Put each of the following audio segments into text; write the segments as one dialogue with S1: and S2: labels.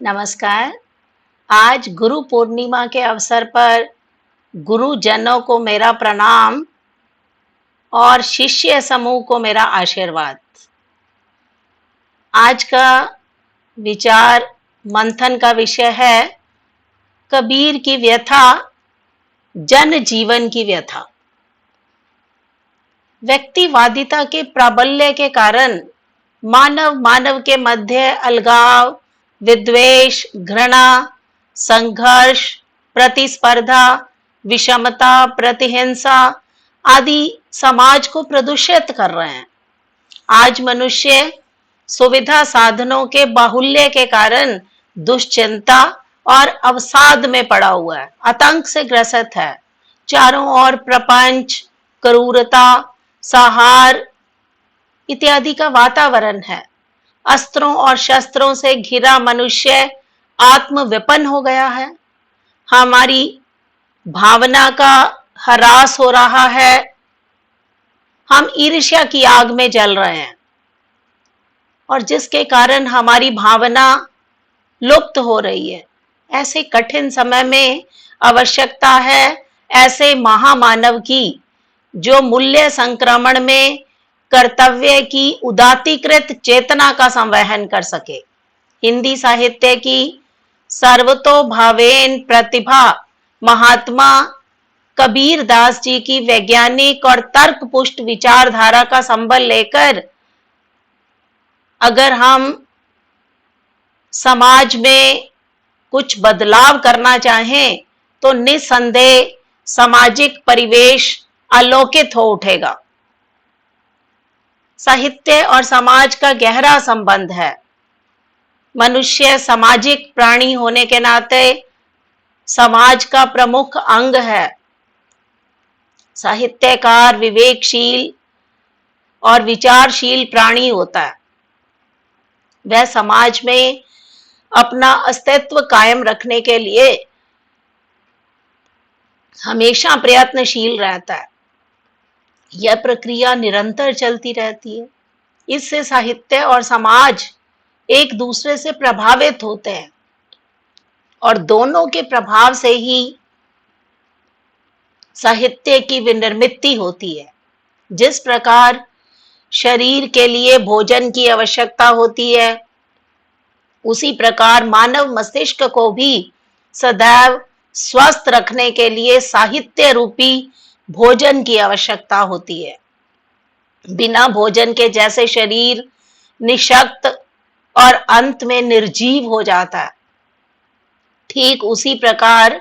S1: नमस्कार। आज गुरु पूर्णिमा के अवसर पर गुरुजनों को मेरा प्रणाम और शिष्य समूह को मेरा आशीर्वाद। आज का विचार मंथन का विषय है कबीर की व्यथा, जन जीवन की व्यथा। व्यक्तिवादिता के प्राबल्य के कारण मानव के मध्य अलगाव, विद्वेष, घृणा, संघर्ष, प्रतिस्पर्धा, विषमता, प्रतिहिंसा आदि समाज को प्रदूषित कर रहे हैं। आज मनुष्य सुविधा साधनों के बाहुल्य के कारण दुश्चिंता और अवसाद में पड़ा हुआ है, आतंक से ग्रसित है। चारों ओर प्रपंच, क्रूरता, संहार इत्यादि का वातावरण है। अस्त्रों और शस्त्रों से घिरा मनुष्य आत्म विपन्न हो गया है। हमारी भावना का ह्रास हो रहा है। हम ईर्ष्या की आग में जल रहे हैं और जिसके कारण हमारी भावना लुप्त हो रही है। ऐसे कठिन समय में आवश्यकता है ऐसे महामानव की जो मूल्य संक्रमण में कर्तव्य की उदात्तीकृत चेतना का संवहन कर सके। हिंदी साहित्य की सर्वतोभावेन प्रतिभा महात्मा कबीर दास जी की वैज्ञानिक और तर्कपुष्ट विचारधारा का संबल लेकर अगर हम समाज में कुछ बदलाव करना चाहें तो निसंदेह सामाजिक परिवेश अलौकिक हो उठेगा। साहित्य और समाज का गहरा संबंध है। मनुष्य सामाजिक प्राणी होने के नाते समाज का प्रमुख अंग है। साहित्यकार विवेकशील और विचारशील प्राणी होता है। वह समाज में अपना अस्तित्व कायम रखने के लिए हमेशा प्रयत्नशील रहता है। यह प्रक्रिया निरंतर चलती रहती है। इससे साहित्य और समाज एक दूसरे से प्रभावित होते हैं और दोनों के प्रभाव से ही साहित्य की विनिर्मित होती है। जिस प्रकार शरीर के लिए भोजन की आवश्यकता होती है, उसी प्रकार मानव मस्तिष्क को भी सदैव स्वस्थ रखने के लिए साहित्य रूपी भोजन की आवश्यकता होती है। बिना भोजन के जैसे शरीर निशक्त और अंत में निर्जीव हो जाता है, ठीक उसी प्रकार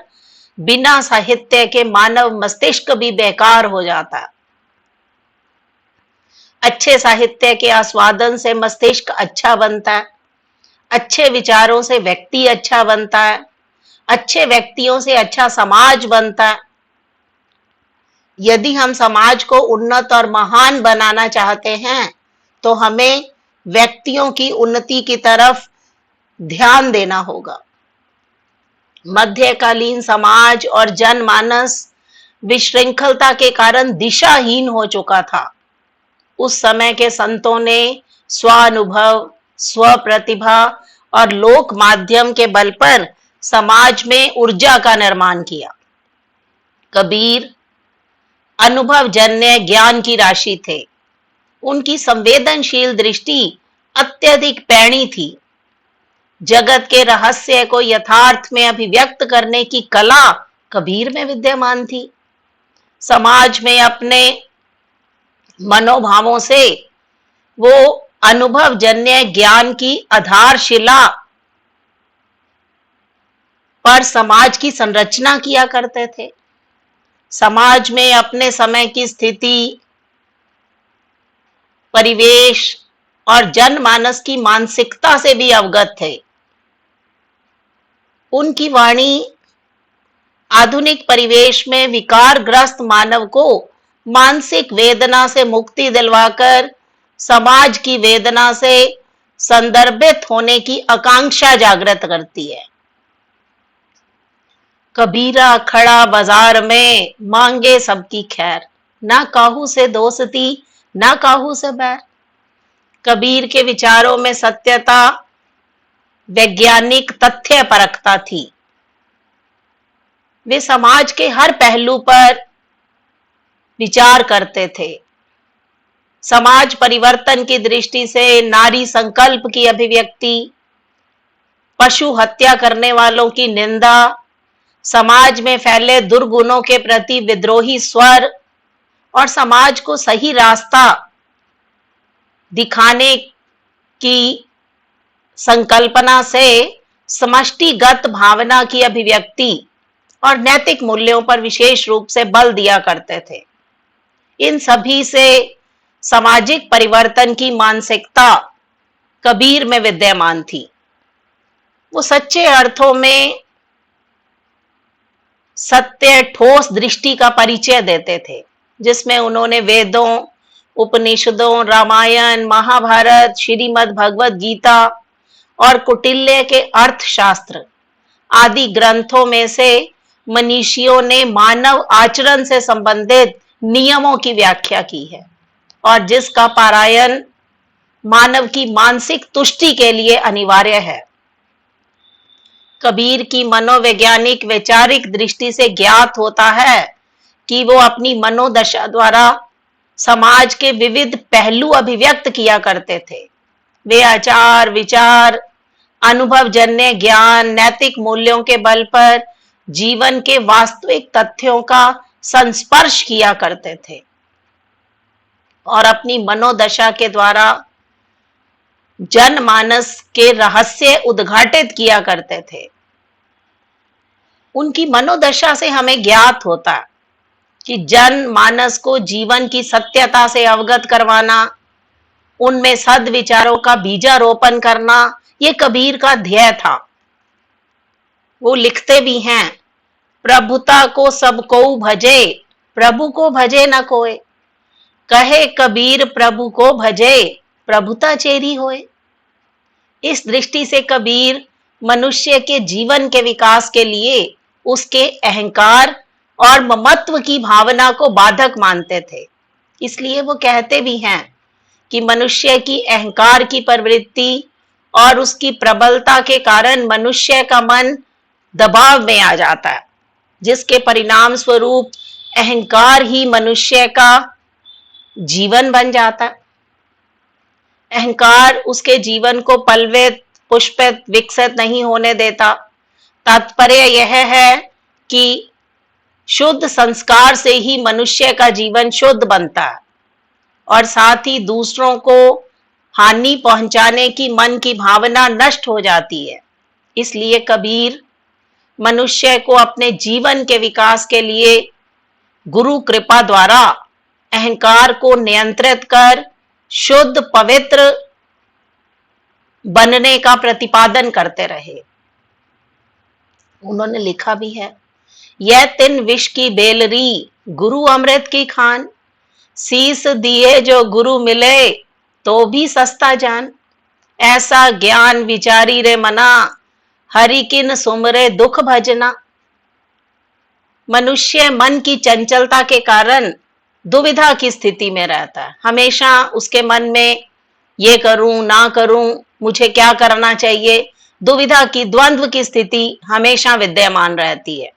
S1: बिना साहित्य के मानव मस्तिष्क भी बेकार हो जाता है। अच्छे साहित्य के आस्वादन से मस्तिष्क अच्छा बनता है। अच्छे विचारों से व्यक्ति अच्छा बनता है। अच्छे व्यक्तियों से अच्छा समाज बनता है। यदि हम समाज को उन्नत और महान बनाना चाहते हैं तो हमें व्यक्तियों की उन्नति की तरफ ध्यान देना होगा। मध्यकालीन समाज और जनमानस विशृंखलता के कारण दिशाहीन हो चुका था। उस समय के संतों ने स्वानुभव, स्वप्रतिभा और लोक माध्यम के बल पर समाज में ऊर्जा का निर्माण किया। कबीर अनुभवजन्य ज्ञान की राशि थे। उनकी संवेदनशील दृष्टि अत्यधिक पैणी थी। जगत के रहस्य को यथार्थ में अभिव्यक्त करने की कला कबीर में विद्यमान थी। समाज में अपने मनोभावों से वो अनुभवजन्य ज्ञान की आधारशिला पर समाज की संरचना किया करते थे। समाज में अपने समय की स्थिति, परिवेश और जनमानस की मानसिकता से भी अवगत थे। उनकी वाणी आधुनिक परिवेश में विकारग्रस्त मानव को मानसिक वेदना से मुक्ति दिलवाकर समाज की वेदना से संदर्भित होने की आकांक्षा जागृत करती है। कबीरा खड़ा बाजार में मांगे सबकी खैर, ना काहू से दोस्ती ना काहू से बैर। कबीर के विचारों में सत्यता, वैज्ञानिक तथ्य परखता थी। वे समाज के हर पहलू पर विचार करते थे। समाज परिवर्तन की दृष्टि से नारी संकल्प की अभिव्यक्ति, पशु हत्या करने वालों की निंदा, समाज में फैले दुर्गुणों के प्रति विद्रोही स्वर और समाज को सही रास्ता दिखाने की संकल्पना से समष्टिगत भावना की अभिव्यक्ति और नैतिक मूल्यों पर विशेष रूप से बल दिया करते थे। इन सभी से सामाजिक परिवर्तन की मानसिकता कबीर में विद्यमान थी। वो सच्चे अर्थों में सत्य ठोस दृष्टि का परिचय देते थे, जिसमें उन्होंने वेदों, उपनिषदों, रामायण, महाभारत, श्रीमद् भगवद गीता और कौटिल्य के अर्थशास्त्र आदि ग्रंथों में से मनीषियों ने मानव आचरण से संबंधित नियमों की व्याख्या की है और जिसका पारायण मानव की मानसिक तुष्टि के लिए अनिवार्य है। कबीर की मनोवैज्ञानिक वैचारिक दृष्टि से ज्ञात होता है कि वो अपनी मनोदशा द्वारा समाज के विविध पहलू अभिव्यक्त किया करते थे। वे आचार, विचार, अनुभवजन्य ज्ञान, नैतिक मूल्यों के बल पर जीवन के वास्तविक तथ्यों का संस्पर्श किया करते थे और अपनी मनोदशा के द्वारा जनमानस के रहस्य उद्घाटित किया करते थे। उनकी मनोदशा से हमें ज्ञात होता कि जनमानस को जीवन की सत्यता से अवगत करवाना, उनमें सद्विचारों का बीजारोपण करना, ये कबीर का ध्येय था। वो लिखते भी हैं, प्रभुता को सबको भजे, प्रभु को भजे न कोय, कहे कबीर प्रभु को भजे, प्रभुता चेरी होए। इस दृष्टि से कबीर मनुष्य के जीवन के विकास के लिए उसके अहंकार और ममत्व की भावना को बाधक मानते थे। इसलिए वो कहते भी हैं कि मनुष्य की अहंकार की प्रवृत्ति और उसकी प्रबलता के कारण मनुष्य का मन दबाव में आ जाता है, जिसके परिणाम स्वरूप अहंकार ही मनुष्य का जीवन बन जाता है। अहंकार उसके जीवन को पल्वित, पुष्पित, विकसित नहीं होने देता। तात्पर्य यह है कि शुद्ध संस्कार से ही मनुष्य का जीवन शुद्ध बनता है और साथ ही दूसरों को हानि पहुंचाने की मन की भावना नष्ट हो जाती है। इसलिए कबीर मनुष्य को अपने जीवन के विकास के लिए गुरु कृपा द्वारा अहंकार को नियंत्रित कर शुद्ध पवित्र बनने का प्रतिपादन करते रहे। उन्होंने लिखा भी है, यह तिन विष की बेलरी, गुरु अमृत की खान, शीस दिए जो गुरु मिले तो भी सस्ता जान, ऐसा ज्ञान विचारी रे मना, हरि किन सुमरे दुख भजना। मनुष्य मन की चंचलता के कारण दुविधा की स्थिति में रहता है। हमेशा उसके मन में ये करूं ना करूं, मुझे क्या करना चाहिए, दुविधा की, द्वंद्व की स्थिति हमेशा विद्यमान रहती है,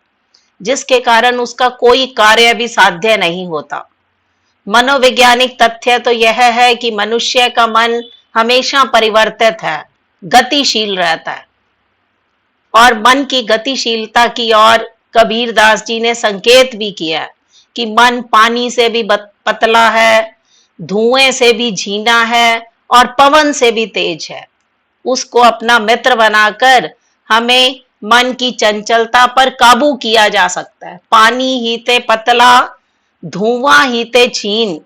S1: जिसके कारण उसका कोई कार्य भी साध्य नहीं होता। मनोवैज्ञानिक तथ्य तो यह है कि मनुष्य का मन हमेशा परिवर्तित है, गतिशील रहता है और मन की गतिशीलता की ओर कबीरदास जी ने संकेत भी किया कि मन पानी से भी पतला है, धुएं से भी झीना है और पवन से भी तेज है। उसको अपना मित्र बनाकर हमें मन की चंचलता पर काबू किया जा सकता है। पानी ही ते पतला, धुआं ही ते छीन,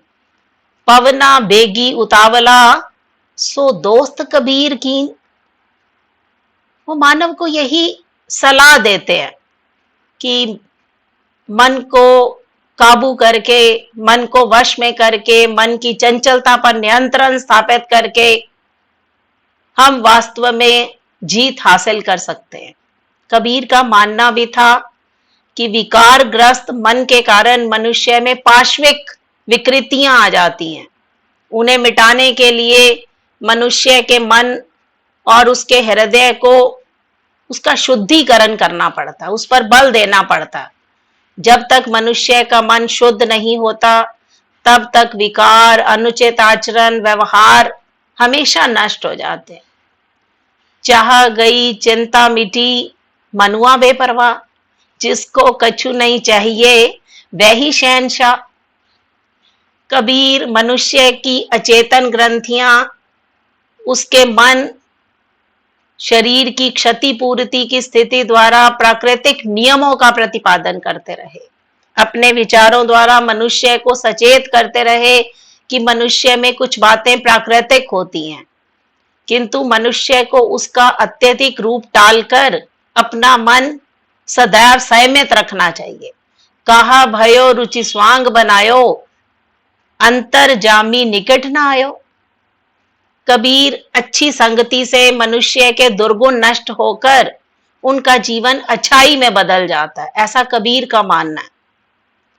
S1: पवना बेगी उतावला, सो दोस्त कबीर कीन। वो मानव को यही सलाह देते हैं कि मन को काबू करके, मन को वश में करके, मन की चंचलता पर नियंत्रण स्थापित करके हम वास्तव में जीत हासिल कर सकते हैं। कबीर का मानना भी था कि विकारग्रस्त मन के कारण मनुष्य में पार्श्विक विकृतियां आ जाती हैं। उन्हें मिटाने के लिए मनुष्य के मन और उसके हृदय को उसका शुद्धिकरण करना पड़ता, उस पर बल देना पड़ता। जब तक मनुष्य का मन शुद्ध नहीं होता तब तक विकार, अनुचित आचरण, व्यवहार हमेशा नष्ट हो जाते हैं। चाह गई चिंता मिटी, मनुआ बेपरवाह, जिसको कछु नहीं चाहिए वह ही शहंशाह। कबीर मनुष्य की अचेतन ग्रंथियां उसके मन शरीर की क्षतिपूर्ति की स्थिति द्वारा प्राकृतिक नियमों का प्रतिपादन करते रहे। अपने विचारों द्वारा मनुष्य को सचेत करते रहे कि मनुष्य में कुछ बातें प्राकृतिक होती हैं, किंतु मनुष्य को उसका अत्यधिक रूप टालकर अपना मन सदैव संयमित रखना चाहिए। कहा भयो रुचि स्वांग बनायो, अंतर जामी निकट न आयो। कबीर अच्छी संगति से मनुष्य के दुर्गुण नष्ट होकर उनका जीवन अच्छाई में बदल जाता है, ऐसा कबीर का मानना है।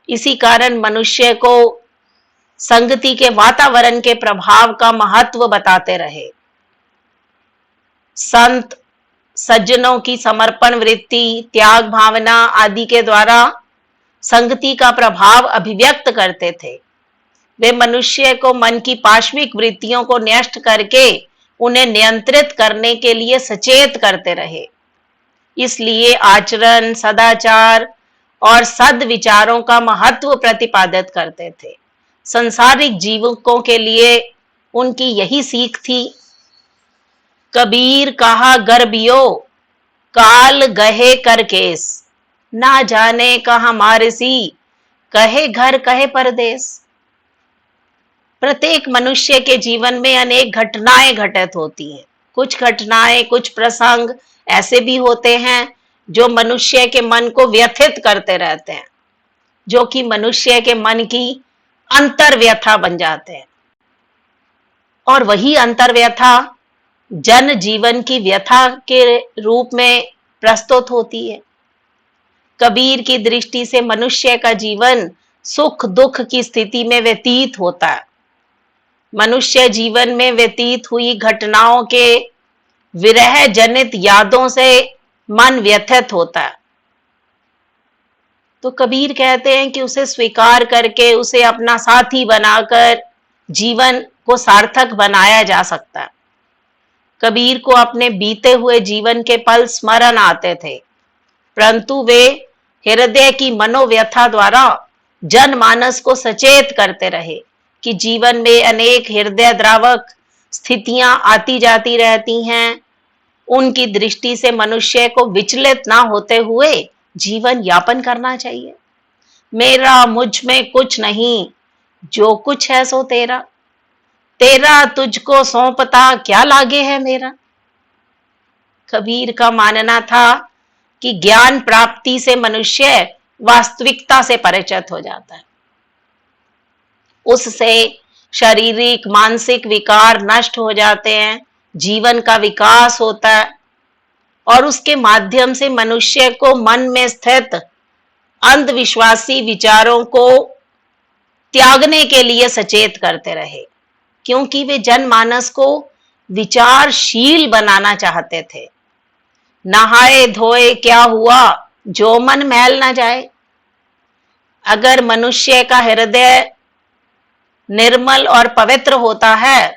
S1: इसी कारण मनुष्य को संगति के वातावरण के प्रभाव का महत्व बताते रहे। संत सज्जनों की समर्पण वृत्ति, त्याग भावना आदि के द्वारा संगति का प्रभाव अभिव्यक्त करते थे। वे मनुष्य को मन की पाश्विक वृत्तियों को नष्ट करके उन्हें नियंत्रित करने के लिए सचेत करते रहे। इसलिए आचरण, सदाचार और सद्विचारों का महत्व प्रतिपादित करते थे। संसारिक जीवकों के लिए उनकी यही सीख थी। कबीर कहा गर्बियो, काल गहे कर केस, ना जाने कहां मारसी, कहे घर कहे परदेस। प्रत्येक मनुष्य के जीवन में अनेक घटनाएं घटित होती हैं। कुछ घटनाएं, कुछ प्रसंग ऐसे भी होते हैं जो मनुष्य के मन को व्यथित करते रहते हैं, जो कि मनुष्य के मन की अंतर्व्यथा बन जाते हैं। और वही अंतर्व्यथा जन जीवन की व्यथा के रूप में प्रस्तुत होती है। कबीर की दृष्टि से मनुष्य का जीवन सुख दुख की स्थिति में व्यतीत होता है। मनुष्य जीवन में व्यतीत हुई घटनाओं के विरह जनित यादों से मन व्यथित होता है। तो कबीर कहते हैं कि उसे स्वीकार करके उसे अपना साथी बनाकर जीवन को सार्थक बनाया जा सकता है। कबीर को अपने बीते हुए जीवन के पल स्मरण आते थे, परंतु वे हृदय की मनोव्यथा द्वारा जनमानस को सचेत करते रहे कि जीवन में अनेक हृदय द्रावक स्थितियां आती जाती रहती हैं। उनकी दृष्टि से मनुष्य को विचलित ना होते हुए जीवन यापन करना चाहिए। मेरा मुझ में कुछ नहीं, जो कुछ है सो तेरा, तेरा तुझको सौंपता क्या लागे है मेरा। कबीर का मानना था कि ज्ञान प्राप्ति से मनुष्य वास्तविकता से परिचित हो जाता है। उससे शारीरिक मानसिक विकार नष्ट हो जाते हैं, जीवन का विकास होता है और उसके माध्यम से मनुष्य को मन में स्थित अंधविश्वासी विचारों को त्यागने के लिए सचेत करते रहे, क्योंकि वे जनमानस को विचारशील बनाना चाहते थे। नहाए धोए क्या हुआ, जो मन मैल न जाए। अगर मनुष्य का हृदय निर्मल और पवित्र होता है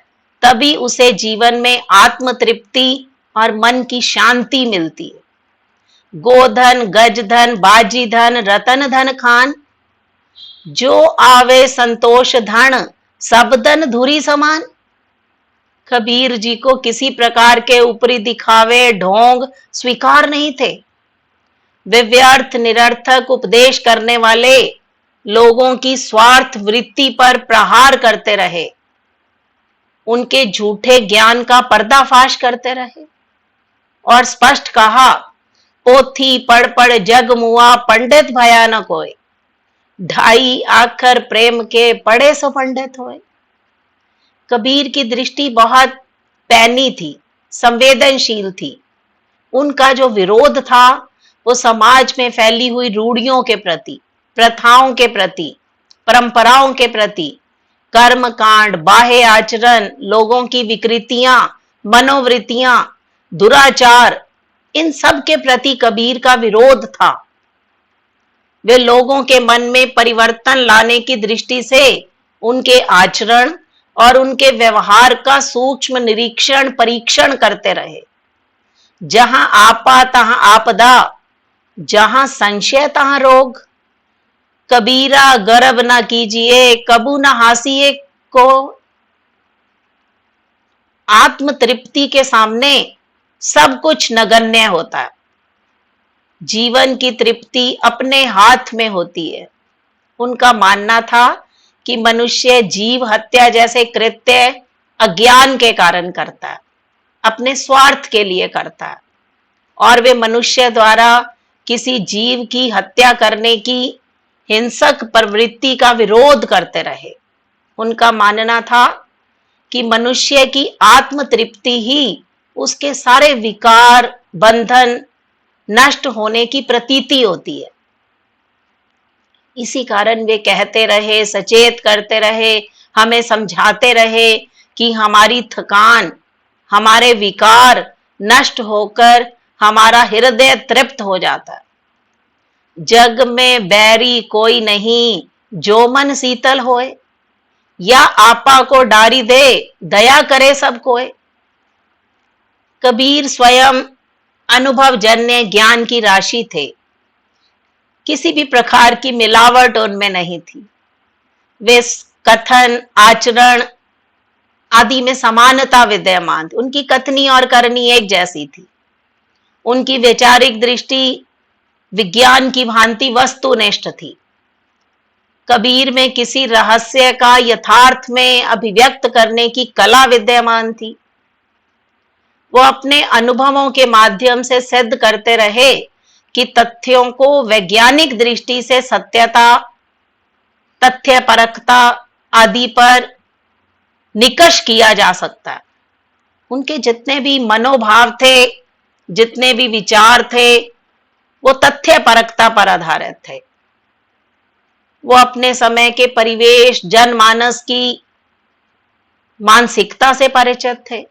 S1: तभी उसे जीवन में आत्म तृप्ति और मन की शांति मिलती है। गोधन गज धन बाजी धन रतन धन खान, जो आवे संतोष धन सब धन धुरी समान। कबीर जी को किसी प्रकार के ऊपरी दिखावे ढोंग स्वीकार नहीं थे। वे व्यर्थ निरर्थक उपदेश करने वाले लोगों की स्वार्थ वृत्ति पर प्रहार करते रहे, उनके झूठे ज्ञान का पर्दाफाश करते रहे और स्पष्ट कहा, पोथी पढ़ पढ़ जग मुआ पंडित भया न कोई, ढाई आखर प्रेम के पढ़े सो पंडित होए। कबीर की दृष्टि बहुत पैनी थी, संवेदनशील थी। उनका जो विरोध था वो समाज में फैली हुई रूढ़ियों के प्रति, प्रथाओं के प्रति, परंपराओं के प्रति, कर्म कांड, बाह्य आचरण, लोगों की विकृतियां, मनोवृत्तियां दुराचार, इन सब के प्रति कबीर का विरोध था। वे लोगों के मन में परिवर्तन लाने की दृष्टि से उनके आचरण और उनके व्यवहार का सूक्ष्म निरीक्षण परीक्षण करते रहे। जहां आपा तहां आपदा, जहां संशय तहां रोग। कबीरा गर्व न कीजिए, कबू न हासिए को। आत्म तृप्ति के सामने सब कुछ नगण्य होता है। जीवन की तृप्ति अपने हाथ में होती है। उनका मानना था कि मनुष्य जीव हत्या जैसे कृत्य अज्ञान के कारण करता है, अपने स्वार्थ के लिए करता है, और वे मनुष्य द्वारा किसी जीव की हत्या करने की हिंसक प्रवृत्ति का विरोध करते रहे। उनका मानना था कि मनुष्य की आत्म तृप्ति ही उसके सारे विकार बंधन नष्ट होने की प्रतीति होती है। इसी कारण वे कहते रहे, सचेत करते रहे, हमें समझाते रहे कि हमारी थकान, हमारे विकार नष्ट होकर हमारा हृदय तृप्त हो जाता है। जग में बैरी कोई नहीं, जो मन शीतल होए, या आपा को डारी दे, दया करे सब कोय। कबीर स्वयं अनुभव जन्य ज्ञान की राशि थे। किसी भी प्रकार की मिलावट उनमें नहीं थी। वे कथन, आचरण आदि में समानता विद्यमान थी। उनकी कथनी और करनी एक जैसी थी। उनकी वैचारिक दृष्टि विज्ञान की भांति वस्तुनिष्ठ थी। कबीर में किसी रहस्य का यथार्थ में अभिव्यक्त करने की कला विद्यमान थी। वो अपने अनुभवों के माध्यम से सिद्ध करते रहे कि तथ्यों को वैज्ञानिक दृष्टि से सत्यता, तथ्य परखता आदि पर निकष किया जा सकता है। उनके जितने भी मनोभाव थे, जितने भी विचार थे, वो तथ्य परखता पर आधारित थे। वो अपने समय के परिवेश, जनमानस की मानसिकता से परिचित थे।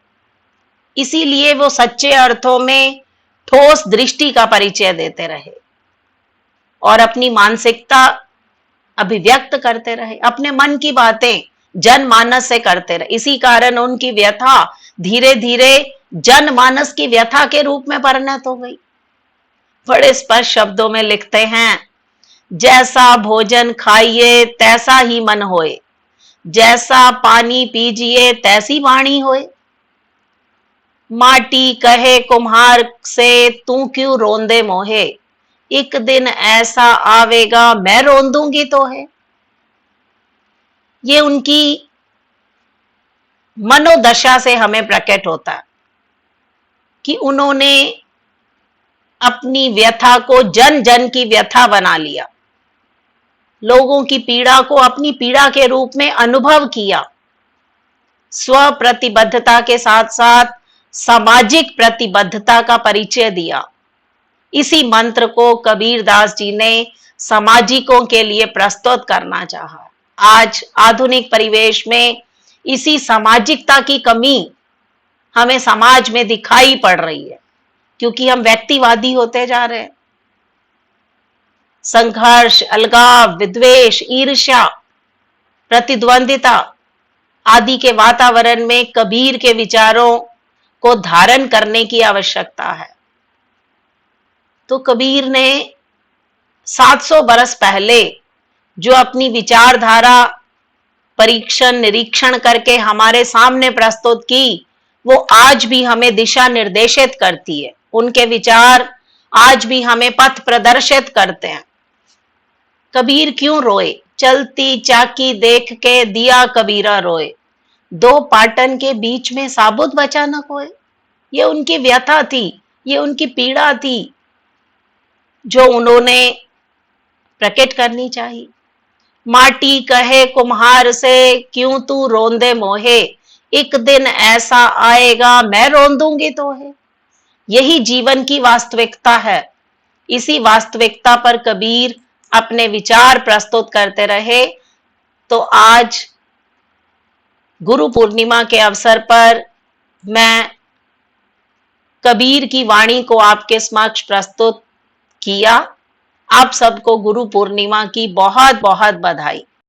S1: इसीलिए वो सच्चे अर्थों में ठोस दृष्टि का परिचय देते रहे और अपनी मानसिकता अभिव्यक्त करते रहे, अपने मन की बातें जनमानस से करते रहे। इसी कारण उनकी व्यथा धीरे धीरे जनमानस की व्यथा के रूप में परिणत हो गई। बड़े स्पष्ट शब्दों में लिखते हैं, जैसा भोजन खाइए तैसा ही मन होए, जैसा पानी पीजिए तैसी वाणी होए। माटी कहे कुम्हार से, तू क्यों रोंदे मोहे, एक दिन ऐसा आवेगा मैं रोंदूंगी तो है। ये उनकी मनोदशा से हमें प्रकट होता है कि उन्होंने अपनी व्यथा को जन जन की व्यथा बना लिया, लोगों की पीड़ा को अपनी पीड़ा के रूप में अनुभव किया। स्व प्रतिबद्धता के साथ साथ सामाजिक प्रतिबद्धता का परिचय दिया। इसी मंत्र को कबीरदास जी ने सामाजिकों के लिए प्रस्तुत करना चाहा। आज आधुनिक परिवेश में इसी सामाजिकता की कमी हमें समाज में दिखाई पड़ रही है, क्योंकि हम व्यक्तिवादी होते जा रहे हैं। संघर्ष, अलगाव, विद्वेष, ईर्ष्या, प्रतिद्वंदिता आदि के वातावरण में कबीर के विचारों को धारण करने की आवश्यकता है। तो कबीर ने 700 बरस पहले जो अपनी विचारधारा परीक्षण निरीक्षण करके हमारे सामने प्रस्तुत की, वो आज भी हमें दिशा निर्देशित करती है। उनके विचार आज भी हमें पथ प्रदर्शित करते हैं। कबीर क्यों रोए, चलती चाकी देख के दिया कबीरा रोए, दो पाटन के बीच में साबुत बचा न कोई। ये उनकी व्यथा थी, ये उनकी पीड़ा थी जो उन्होंने प्रकट करनी चाहिए। माटी कहे कुम्हार से, क्यों तू रोंदे मोहे, एक दिन ऐसा आएगा मैं रोंदूंगी तो है। यही जीवन की वास्तविकता है। इसी वास्तविकता पर कबीर अपने विचार प्रस्तुत करते रहे। तो आज गुरु पूर्णिमा के अवसर पर मैं कबीर की वाणी को आपके समक्ष प्रस्तुत किया। आप सबको गुरु पूर्णिमा की बहुत बहुत बधाई।